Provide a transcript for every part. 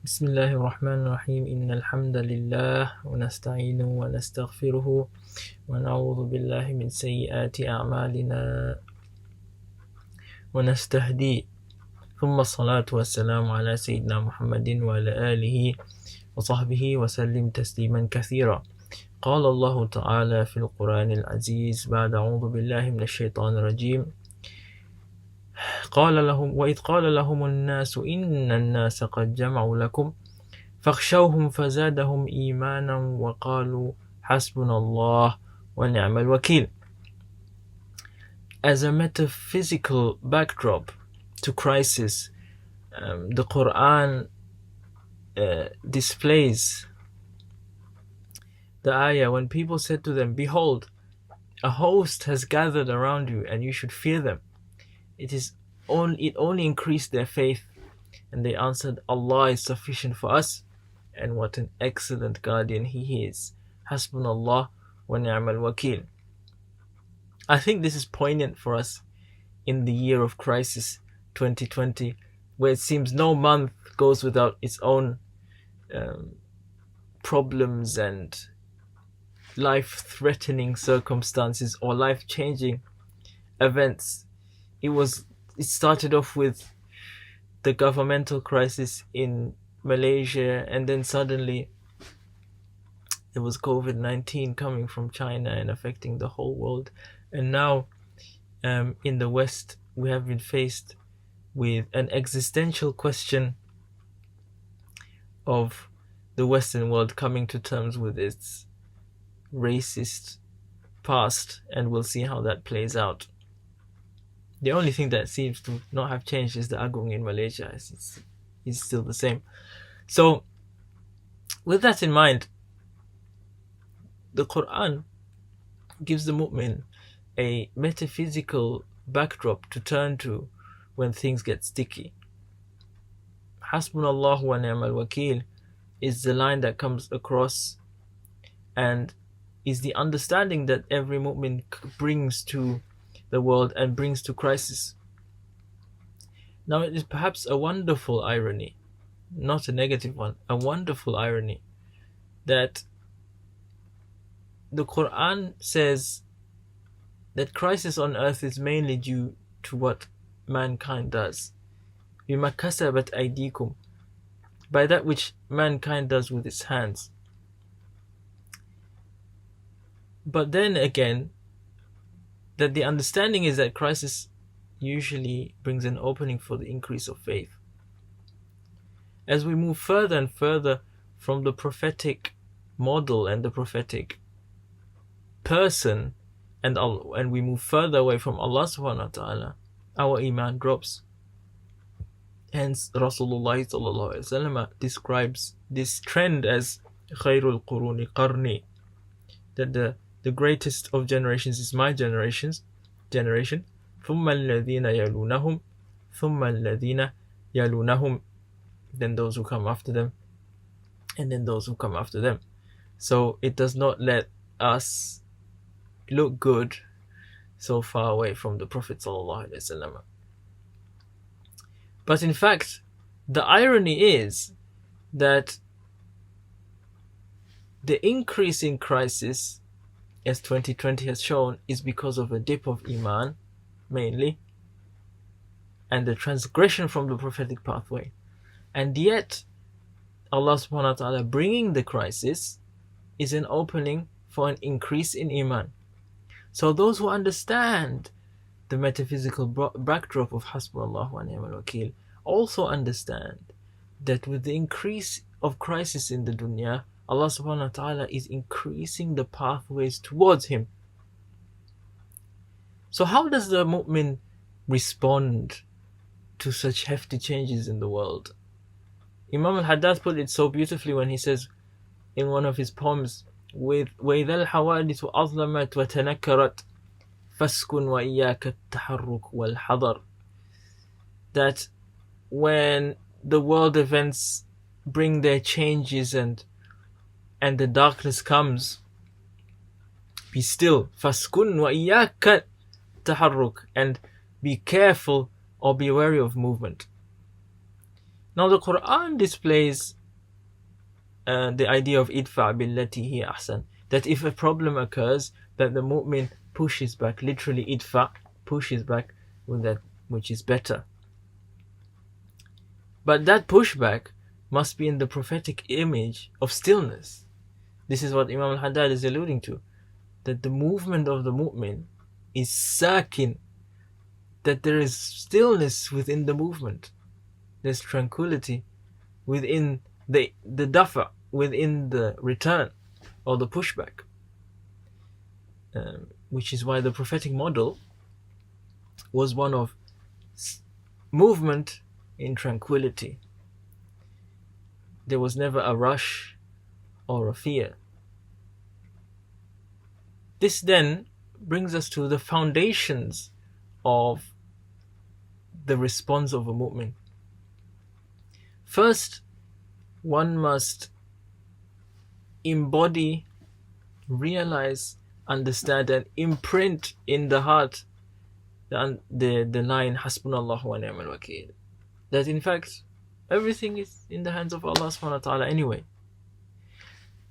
بسم الله الرحمن الرحيم إن الحمد لله ونستعينه ونستغفره ونعوذ بالله من سيئات أعمالنا ونستهديه ثم الصلاة والسلام على سيدنا محمد وعلى آله وصحبه وسلم تسليما كثيرا. قال الله تعالى في القرآن العزيز بعد أعوذ بالله من الشيطان الرجيم وإذ قال لهم الناس إن الناس قد جمعوا لكم فاخشوهم فزادهم إيمانا وقالوا حسبنا الله ونعم الوكيل. As a metaphysical backdrop to crisis, the Quran displays the ayah when people said to them, "Behold, a host has gathered around you and you should fear them." It only increased their faith, and they answered, "Allah is sufficient for us, and what an excellent guardian He is. Hasbunallah wa ni'mal wakil." I think this is poignant for us in the year of crisis 2020, where it seems no month goes without its own problems and life-threatening circumstances or life-changing events. It started off with the governmental crisis in Malaysia, and then suddenly there was COVID-19 coming from China and affecting the whole world. And now in the West, we have been faced with an existential question of the Western world coming to terms with its racist past, and we'll see how that plays out. The only thing that seems to not have changed is the Agung in Malaysia. It's still the same. So, with that in mind, the Quran gives the mu'min a metaphysical backdrop to turn to when things get sticky. Hasbunallahu wa ni'mal wakil is the line that comes across and is the understanding that every mu'min brings to the world and brings to crisis. Now, it is perhaps a wonderful irony, not a negative one, a wonderful irony, that the Quran says that crisis on earth is mainly due to what mankind does. بِمَا كَسَبَتْ أَيْدِيكُمْ, by that which mankind does with its hands. But then again, that the understanding is that crisis usually brings an opening for the increase of faith. As we move further and further from the prophetic model and the prophetic person, and we move further away from Allah subhanahu wa ta'ala, our Iman drops. Hence, Rasulullah sallallahu alaihi wasallam describes this trend as khairul quruni qarni, that the greatest of generations is my generation, ثُمَّ الَّذِينَ يَلُونَهُمْ ثُمَّ الَّذِينَ يَلُونَهُمْ, then those who come after them, and then those who come after them. So it does not let us look good so far away from the Prophet sallallahu alaihi wasallam. But in fact, the irony is that the increase in crisis, as 2020 has shown, is because of a dip of Iman, mainly, and the transgression from the prophetic pathway. And yet, Allah subhanahu wa ta'ala bringing the crisis is an opening for an increase in Iman. So those who understand the metaphysical backdrop of Hasbunallah wa ni'mal wakil also understand that with the increase of crisis in the dunya, Allah subhanahu wa ta'ala is increasing the pathways towards Him. So how does the mu'min respond to such hefty changes in the world? Imam al-Haddad put it so beautifully when he says in one of his poems, وَإِذَا الْحَوَادِثُ أَظْلَمَتْ وَتَنَكَّرَتْ فَاسْكُنْ وَإِيَّاكَ التَّحَرُّكُ وَالْحَضَرُ, that when the world events bring their changes and the darkness comes, be still, فَاسْكُنْ وَإِيَّاكَ التَّحَرُّكُ, and be careful or be wary of movement. Now the Quran displays the idea of idfa billati hi ahsan, that if a problem occurs, that the mu'min pushes back, literally idfa, pushes back with that which is better. But that pushback must be in the prophetic image of stillness. This is what Imam al-Haddad is alluding to, that the movement of the mu'min is sakin, that there is stillness within the movement. There's tranquility within the dafa, within the return or the pushback. Which is why the prophetic model was one of movement in tranquility. There was never a rush or a fear. This then brings us to the foundations of the response of a mu'min. First, one must embody, realize, understand, and imprint in the heart the line Hasbunallahu wa ni'mal wakeel, that in fact everything is in the hands of Allah subhanahu wa ta'ala anyway,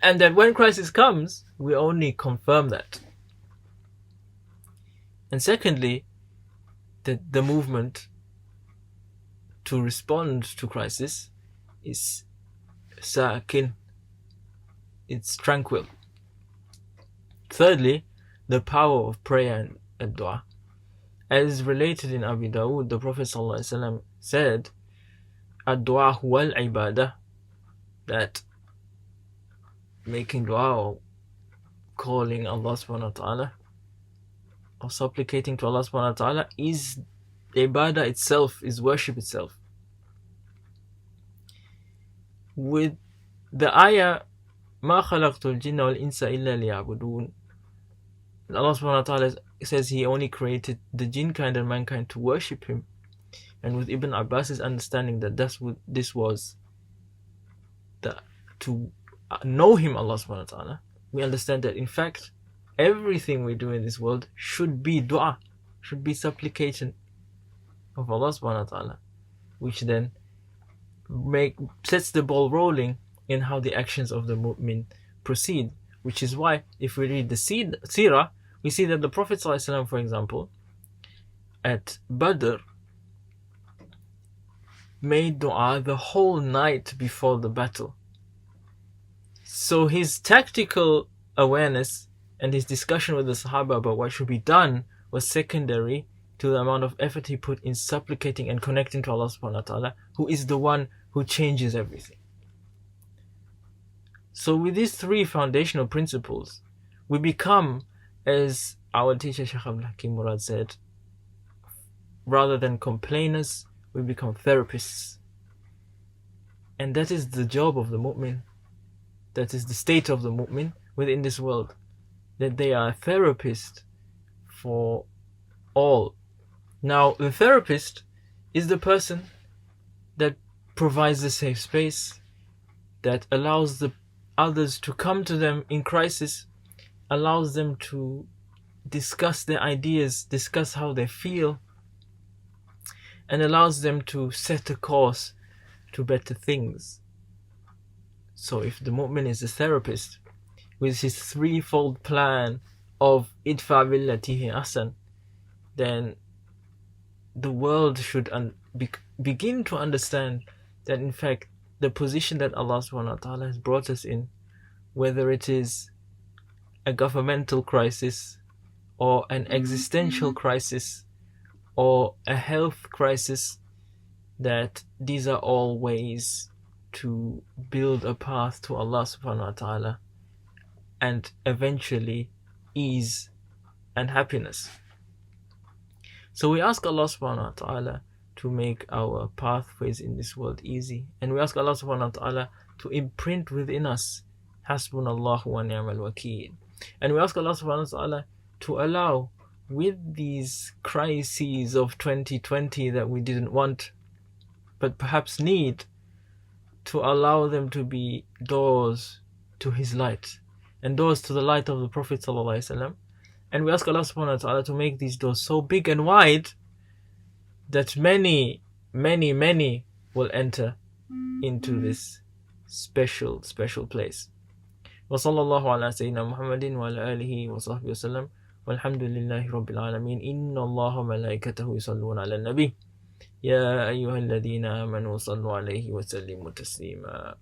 and that when crisis comes, we only confirm that. And secondly, that the movement to respond to crisis is sakin, it's tranquil. Thirdly, the power of prayer and dua. As related in Abi Dawood, the Prophet ﷺ said, ad-dua huwa al-ibadah, that making dua or calling Allah subhanahu wa ta'ala or supplicating to Allah subhanahu wa ta'ala is ibadah itself, is worship itself. With the ayah ما خلقت الجن والإنس إلا ليعبدون, Allah subhanahu wa ta'ala says He only created the jinn kind and mankind to worship Him. And with Ibn Abbas's understanding that this was to know Him, Allah subhanahu wa ta'ala, we understand that in fact everything we do in this world should be dua, should be supplication of Allah subhanahu wa ta'ala, which then sets the ball rolling in how the actions of the mu'min proceed. Which is why if we read the seerah, we see that the Prophet ﷺ, for example, at Badr made dua the whole night before the battle. So his tactical awareness and his discussion with the Sahaba about what should be done was secondary to the amount of effort he put in supplicating and connecting to Allah subhanahu wa ta'ala, who is the one who changes everything. So with these three foundational principles, we become, as our teacher Shaykh Abdul Hakim Murad said, rather than complainers, we become therapists. And that is the job of the mu'min. That is the state of the mu'min within this world. That they are a therapist for all. Now, the therapist is the person that provides the safe space, that allows the others to come to them in crisis, allows them to discuss their ideas, discuss how they feel, and allows them to set a course to better things. So if the mu'min is a therapist with his threefold plan of idfa billati hi ahsan, then the world should begin to understand that in fact the position that Allah subhanahu wa ta'ala has brought us in, whether it is a governmental crisis or an existential crisis or a health crisis, that these are all ways to build a path to Allah subhanahu wa ta'ala and eventually ease and happiness. So we ask Allah subhanahu wa ta'ala to make our pathways in this world easy, and we ask Allah subhanahu wa ta'ala to imprint within us Hasbunallahu wa ni'mal wakeel, and we ask Allah subhanahu wa ta'ala to allow, with these crises of 2020 that we didn't want but perhaps need, to allow them to be doors to His light and doors to the light of the Prophet ﷺ. And we ask Allah subhanahu wa ta'ala to make these doors so big and wide that many will enter into this special place. وصلى الله على سيدنا محمد وعلى آله وصحبه وسلم والحمد لله رب العالمين. إن الله وملائكته يصلون على النبي يا أيها الذين آمنوا صلوا عليه وسلموا تسليما.